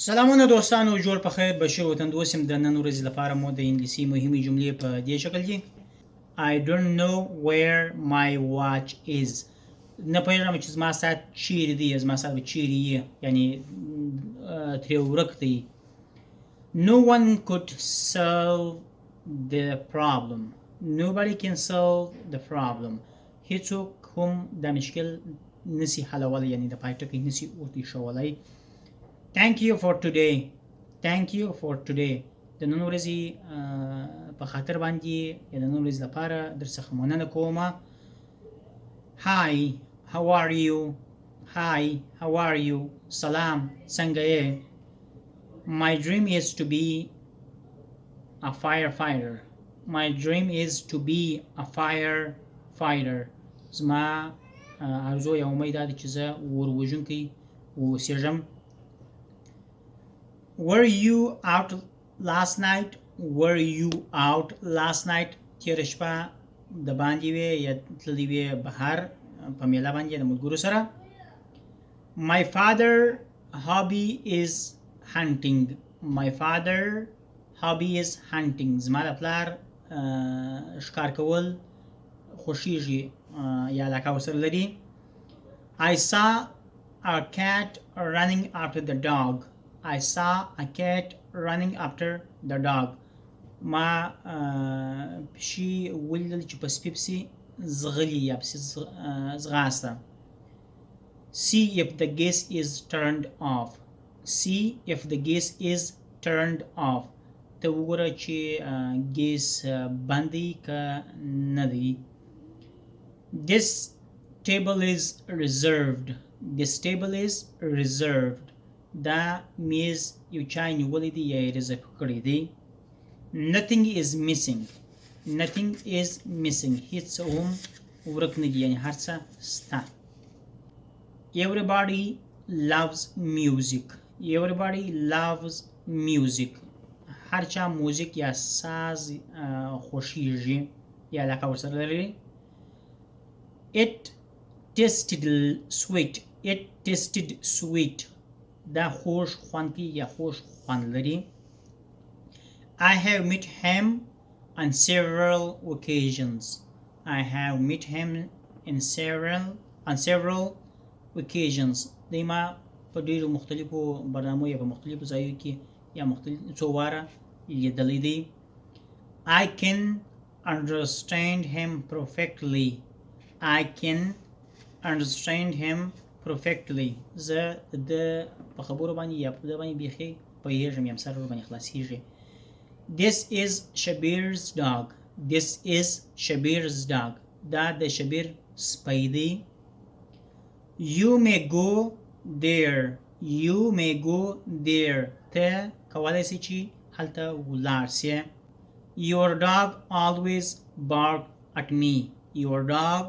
سلامونه دوستانو، جوړ په خیر. بشیر وطندوست یم. د نن ورځې لپاره مو د انګلیسي مهمې جملې په دې شکل دي. I don't know where my watch is. نه پوهېږم چې زما ساعت چیرې دی، زما ساعت به چیرې یي، یعنې ترې ورک دی. No one could solve the problem. Nobody can solve the problem. هیڅوک هم دا مشکل نسی حلولی، یعنی د پای ټکی نسی ورته ایښولی. Thank you for today. Thank you for today. د نن ورځې په خاطر باندې یا د نن ورځې لپاره درڅخه مننه کومه. Hi, how are you? Hi, how are you? سلام، څنګه یې؟ My dream is to be a firefighter. My dream is to be a firefighter. زما ارزو یا امید دا چې زه اور وژونکی اوسېږم. Were you out last night? Were you out last night? تېره شپه د باندې وې یا تللی وې بهر په میله باندې د ملګرو سره. My father hobby is hunting. My father hobby is hunting. زما د پلار ښکار کول خوښیږي یا علاقه ورسره لري. I saw a cat running after the dog. I saw a cat running after the dog. ما پشي ولیدل چې په سپي پسې ځغلي یا پسې ځغاسته. See if the gas is turned off. See if the gas is turned off. ته وګوره چې ګیس بند دی که نه دی. This table is reserved. This table is reserved. دا میز یو چا نیولی دی یا یې رزرف کړی دی. Nothing is missing. Nothing is missing. هیڅ هم ورک نه دی، یعنې هر څه سته. Everybody loves music. Everybody loves music. هر چا موزیک یا ساز خوښیږي یا علاقه ورسره لري. It tasted sweet. It tasted sweet. دا خوش خوند کوي یا خوش خوند لري. I have met him on several occasions. I have met him on several occasions. دی ما په ډېرو مختلفو برنامو یا په مختلفو ځایو کې یا څو واره لیدلی دی. I can understand him perfectly. I can understand him perfectly. زه د په خبرو باندې یا په ده باندې بیخي پوهېږم یا سر ور باندې خلاصېږي. This is Shabir's dog. This is Shabir's dog. دا د شبیر سپی دی. You may go there. You may go there. ته کولی سې چې هلته ولاړ سې. Your dog always bark at me. Your dog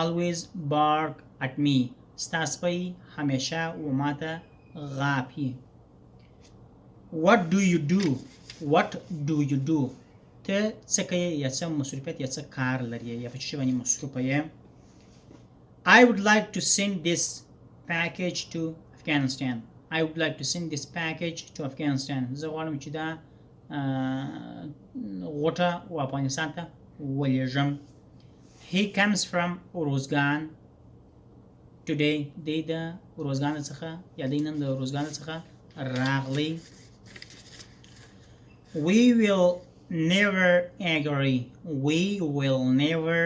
always bark at me. ستا سپی همیشه و ماته غاپي. What do you do? What do you do? ته څه کوې یا څه مصروفیت یا څه کار لرې یا په څه باندې مصروفه یې. I would like to send this package to Afghanistan. I would like to send this package to Afghanistan. زه غواړم چې دا غوټه و افغانستان ته ولېږم. He comes from Uruzgan today. دی د روزګان څخه یا دی نن د روزګان څخه راغلی. We will never agree. We will never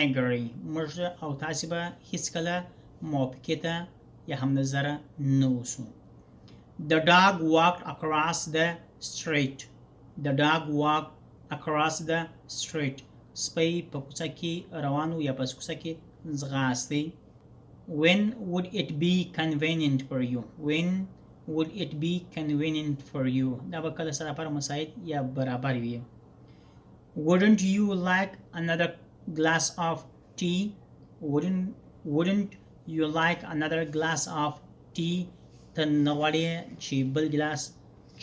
agree. موږ او تاسې به هیڅکله موافقې ته یا هم نظره نه اوسو. The dog walked across the street. The dog walked across the street. سپی په کوڅه کې روان و یا په کوڅه کې ځغاستی. When would it be convenient for you? When would it be convenient for you? دا به کله سره لپاره مساعد یا برابر وي. Wouldn't you like another glass of tea? Wouldn't you like another glass of tea? ته نه غواړې چې بل ګلاس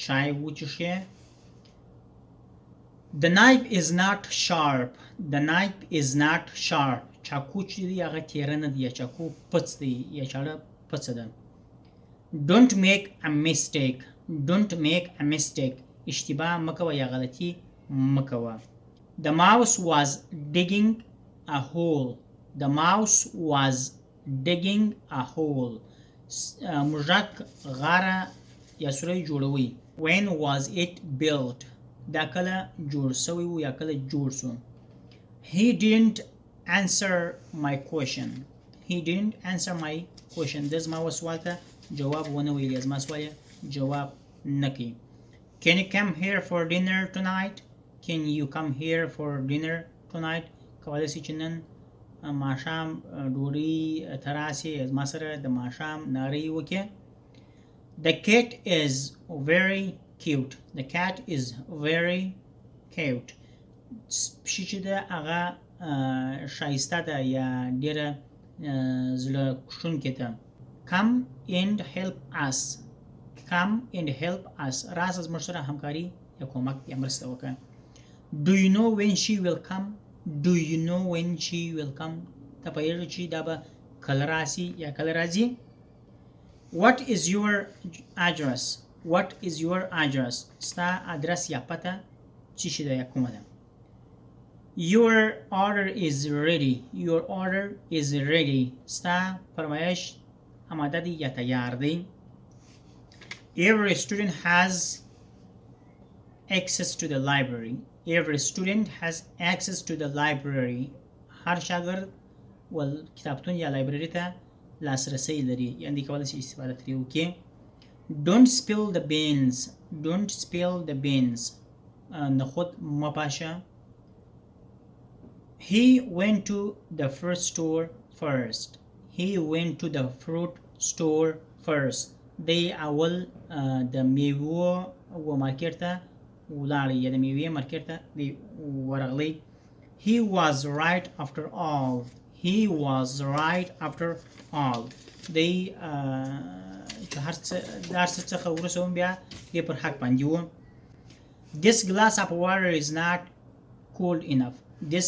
چای وڅښې. The knife is not sharp. The knife is not sharp. چاقو چې دی هغه تیره نه دی یا چاقو پڅ دی یا چاړه پڅه ده. don't make a mistake. Don't make a mistake. اشتباه مکوه یا غلطی مکوه. The mouse was digging a hole. The mouse was digging a hole. مژک غاره یا سوری جوړوي. When was it built? دا کله جوړ سوی و یا کله جوړ سو. He didn't answer my question. He didn't answer my question. د زما سوال ته جواب ونه ویلی. زما سوال جواب نکی. Can you come here for dinner tonight? Can you come here for dinner tonight? کولی شي چې نن ماښام ډوډۍ ته راسې زما سره د ماښام ناري وکړې. The cat is very cute. The cat is very cute. پشي چې ده هغه ښایسته ده یا ډېره زړه کښونکې ده. Come and help us. Come and help us. راسه زموږ سره همکاري یا کومک یا مرسته وکړه. Do you know when she will come? Do you know when she will come? ته پوهېږې چې دا به کله راسي یا کله راځي. What is your address? What is your address? ستا ادرس یا پته څه شي ده یا کومه ده. Your order is ready. Your order is ready. ستا فرمایش آماده دی یا تیار دی. Every student has access to the library. Every student has access to the library. هر شاګرد ول کتابتون یا لایبرری ته لاسرسی لري یعنی کولی شي استفاده ترې وکړي. Don't spill the beans. Don't spill the beans. نخود مه پاشه. He went to the fruit store first. He went to the fruit store first. دی اول د میوو و مارکیټ ته ولاړی یا د میوې مارکیټ ته دی ورغلی. He was right after all. He was right after all. دی چې هر څه څخه وروسته هم بیا دی پر حق باندې و. This glass of water is not cold enough. This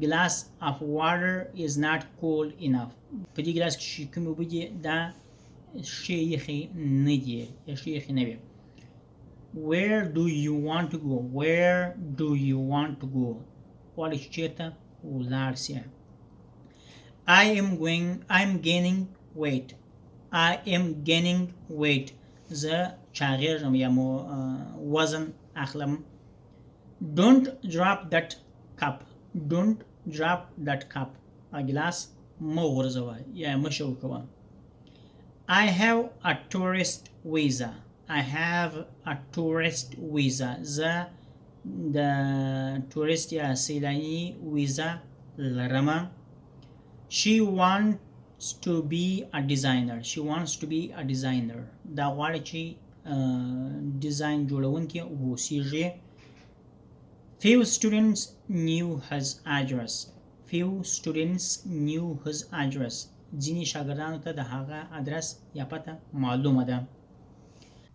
glass of water is not cold enough. په دې ګلاس کې کومې اوبه دي دا ښې یخې نه دي یا ښې یخې نه وي. Where do you want to go? Where do you want to go? غواړې چې چېرته ولاړ سې. I am gaining weight. I am gaining weight. زه چاغېږم یا مو وزن اخلم. Don't drop that cup. Don't drop that cup. ګلاس مه غورځوه یا مه شوکوه. I have a tourist visa. I have a tourist visa. زه د tourist یا سیلانی ویزا لرم. She wants to be a designer. She wants to be a designer. دا غواړي چې ډیزاین جوړونکې اوسیږي. Few students knew his address. Few students knew his address. ځینې شاګردانو ته د هغه ادرس یا پته معلومه ده.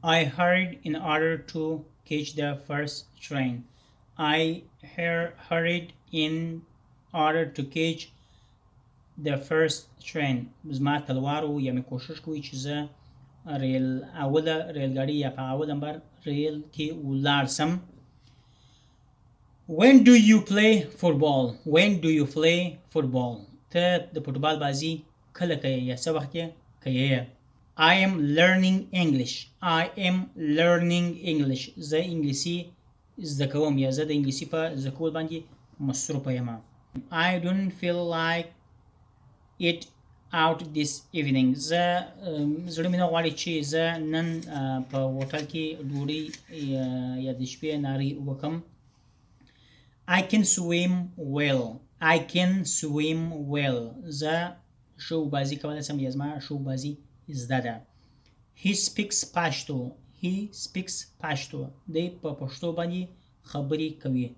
I hurried in order to catch the first train. I hurried in order to catch the first train. زما تلوارو یا مې کوشش کوي چې زه اوله ریلګاډي یا په اول نمبر ریل کې ولاړ سم. When do you play football? When do you play football? ته د فوټبال بازي کله کوي یا څه وخت کې کوي. I am learning English. I am learning English. زه انګلیسي زده کوم یا زه د انګلیسي په زده کول باندې مصروفه یم. I don't feel like it out this evening. زړه مې نه غواړي چې زه نن په هوټل کې ډوډۍ یا د شپې ناري وکړم. I can swim well. I can swim well. زه شو بازی کولی شم یا زما شو بازی زده ده. He speaks Pashto. He speaks Pashto. دی په پښتو باندې خبري کوي.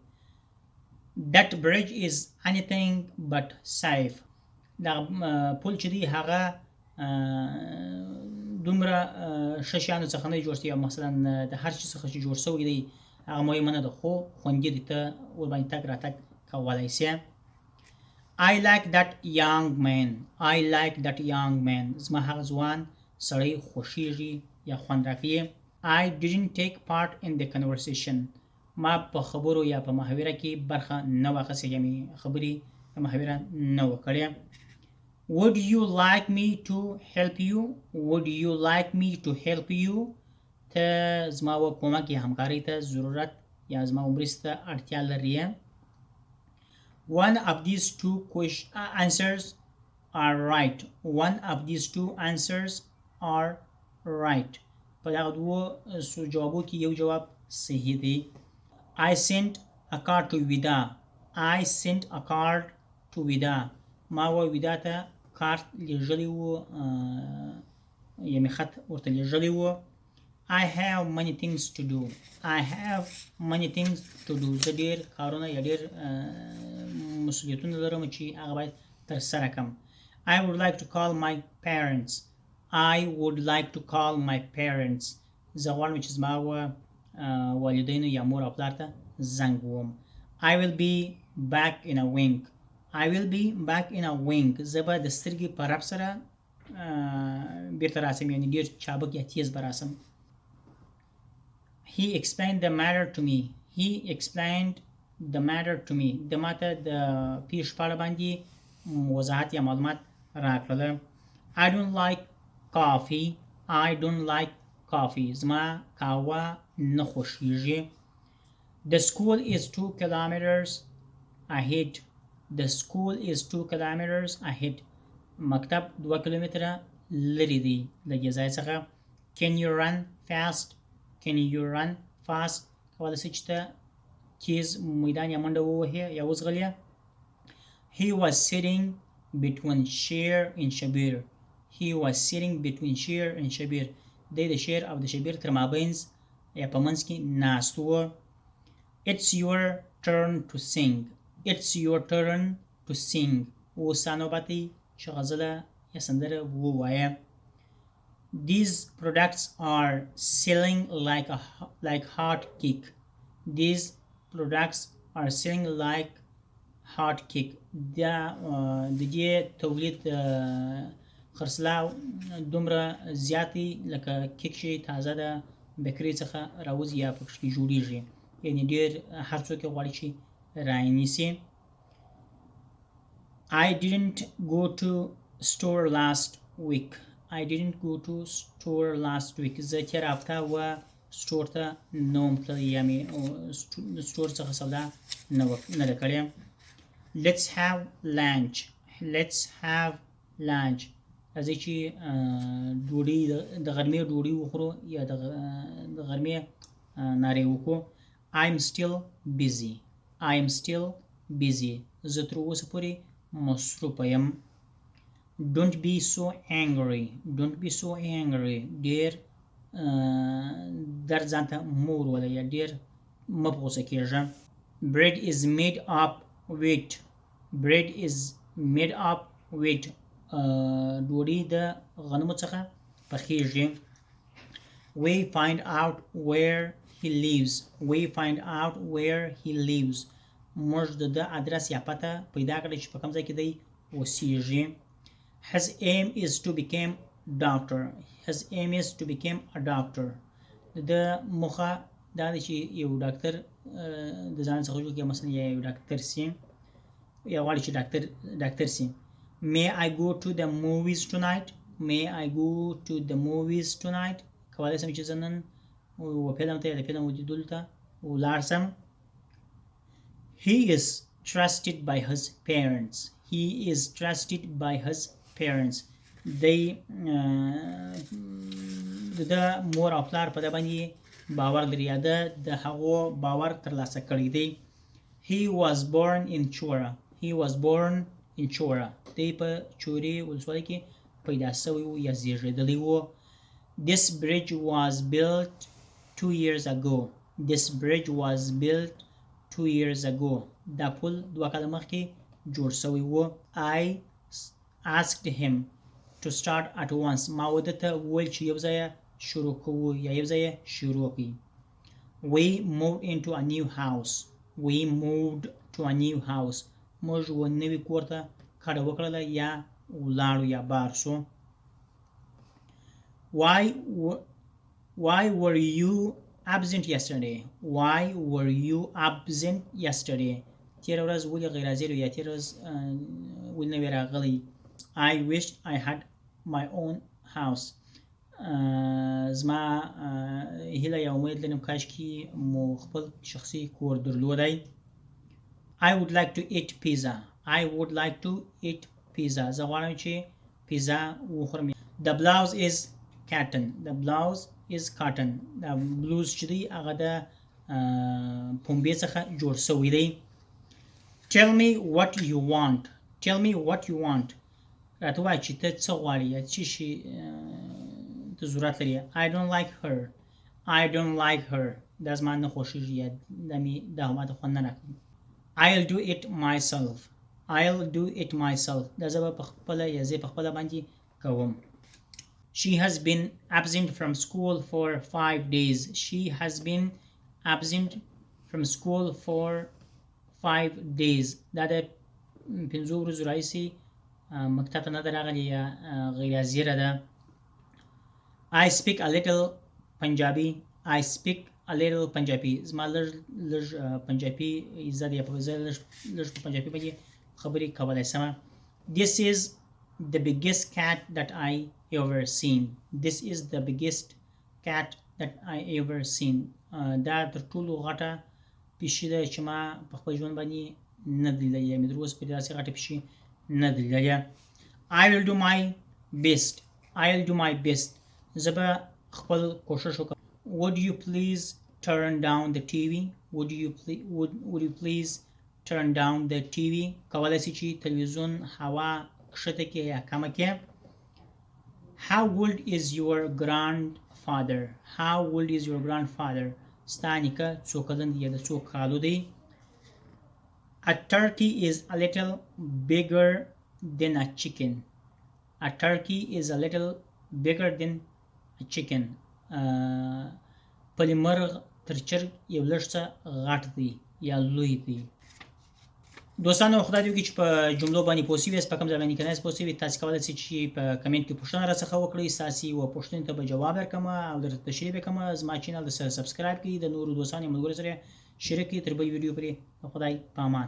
That bridge is anything but safe. دا پل چې دی هغه دومره ښه شیانو څخه نه جوړ شوی. مثلا د هر چیز څخه چې جوړ شوی دی هغه مهمه نه ده خو خوندي دی ته ورباندې تګ راتګ کولی سې. I like that young man. I like that young man. زما هغه ځوان سړی خوښیږي یا خوند راکوي. I didn't take part in the conversation. ما په خبرو یا په محاوره کې برخه نه واخیسته، یعنې خبرې محاوره نه وه کړې. Would you like me to help you? Would you like me to help you? ته زما و کومک یا همکارۍ ته ضرورت یا زما مرستې ته اړتیا لرې. One of these two answers are right. One of these two answers are right. په دغه دوو جوابو کې یو جواب صحیح دی. I sent a card to Vida. I sent a card to Vida. ما ودا ته کارت لیږلی و، یعنې خط ورته لیږلی و. I have many things to do. I have many things to do. زه ډېر کارونه یا ډېر مسؤلیتونه لرم چې هغه باید ترسره کړم. I would like to call my parents. I would like to call my parents. زه غواړم چې زما والدینو یا مور او پلار ته زنګ ووهم. I will be back in a wink. I will be back in a wink. زه به د سترګې په رپ سره بیرته راسم، یعنې ډېر چابک یا تیز به راسم. He explained the matter to me. He explained the matter to me. د ماته د پیښ په اړه باندې وضاحت یا معلومات راکړل. I don't like coffee. I don't like coffee. زما قهوه نه خوښیږي. The school is 2 kilometers ahead. The school is 2 kilometers ahead. مکتب 2 کیلومتره لرې دی له دې ځای څخه. Can you run fast? Can you run fast? کولی شې چې ته تیز میدان یا منډه ووهې یا وځغلې. He was sitting between Sher and Shabir. He was sitting between Sher and Shabir. دی د شیر او د شبیر تر مابینځ یا په منځ کې ناست و. It's your turn to sing. It's your turn to sing. اوس ستا نوبت دی چې غزله یا سندره ووایه. These products are selling like hot cake. These products are selling like hot cake. د دې تولید خرڅلاو دومره زیات دی لکه کیک چې تازه د بیکري څخه راوځي یا پکې جوړیږي، یعنې ډېر هر څوک یې غواړي چې رانیسي. I didn't go to store last week. I didn't go to store last week. زه تېره هفته و سټور ته نه وم تللی، یعنې سټور څخه سودا نه ده کړې. Let's have lunch. Let's have lunch. راځئ چې ډوډۍ د غرمې ډوډۍ وخورو یا د غرمې نارې وکړو. I'm still busy. I'm still busy. زه تر اوسه پورې مصروفه یم. Don't be so angry. Don't be so angry. ډېر درد ځان ته مه ورولئ یا ډېر مه په غوسه کېږه. Bread is made up wheat. Bread is made up wheat. ډوډۍ د غنمو څخه پخیږي. We find out where he lives. We find out where he lives. موږ د ادرس یا پته پیدا کړی چې په کوم ځای کې دی اوسیږي. His aim is to become doctor. His aim is to become a doctor. د موخه دا دی چې یو ډاکټر د ځان څخه جوړ کړي، مثلا یو ډاکټر سي یا غواړي چې ډاکټر سي. May I go to the movies tonight? May I go to the movies tonight? کولی شم چې زه نن فلم ته یا د فلم لیدلو ته ولاړ شم. He is trusted by his parents. He is trusted by his parents. دی د مور او پلار په ده باندې باور لري یا د هغو باور ترلاسه کړی دی. He was born in Chora. He was born in Chora. دی په چوري ولسوالۍ کې پیدا شوی و یا زیږېدلی و. This bridge was built 2 years ago. This bridge was built 2 years ago. دا پل 2 کاله مخکې جوړ شوی و. I asked him to start at once. ما وده ته وویل چې یو ځای شروع کوو یا یو ځای شروع کړي. We moved into a new house. We moved to a new house. موږ و نوي کور ته کډه وکړله یا ولاړو یا بار شو. why were you absent yesterday? Why were you absent yesterday? تیر ورځ ولې غیر حاضر یا تیر ورځ ولې نه وې راغلی. I wished I had my own house. زما هیله یا امید لرم کاشکې مو خپل شخصي کور درلودی. I would like to eat pizza. I would like to eat pizza. زه غواړم چې پیزا وخورم. The blouse is cotton. The blouse is cotton. دا بلوز چې دی هغه د پنبې څخه جوړ شوی دی. Tell me what you want. Tell me what you want. راته وایه چې ته څه غواړې یا څه شي ته ضرورت لري. I don't like her. I don't like her. دا زما نه خوښېږي یا دا ماته خوند نه راکوي. I'll do it myself. I'll do it myself. دا زه به په خپله یا زه په خپله باندې کوم. She has been absent from school for 5 days. She has been absent from school for 5 days. دا د 5 ورځو راهیسې مکتب ته نه ده راغلې یا غیر حاضره ده. I speak a little Punjabi. I speak a little Punjabi. زما لږ پنجابي زده یا زه لږ په پنجابي باندې خبرې کولی شم. This is the biggest cat that I ever seen. This is the biggest cat that I ever seen. دا تر ټولو غټه پیشي ده چې ما په خپل ژوند باندې نه ده لیدلې یا مې تر اوسه پورې داسې غټه پیشي نه ده لیدلې. I will do my best. I'll do my best. زه به خپل کوشش وکړم. Would you please turn down the TV? Would you please turn down the TV? کولی شي چې تلویزیون هوا کښته کړې یا کمه کړې. How old is your grandfather? How old is your grandfather? ستا نیکه څو کلن دی یا د څو کالو دی. A turkey is a little bigger than a chicken. A turkey is a little bigger than a chicken. پلی مرغ تر چرګ یو لږ څه غټ دی یا لوی دی. دوستانو خدای دې وکړي چې په جملو باندې پوه شوي یاست. په کوم ځای باندې که نه یاست پوه شوي تاسې کولی شئ چې په کمنټ کې پوښتنه راڅخه وکړئ. ستاسې یوه پوښتنې ته به جواب درکړم او درته تشریح به کړم. زما چینل درسره سبسکرایب کړئ. د نورو دوستانو یا ملګرو سره شریک کړئ. تر بل ویډیو پورې د خدای په امان.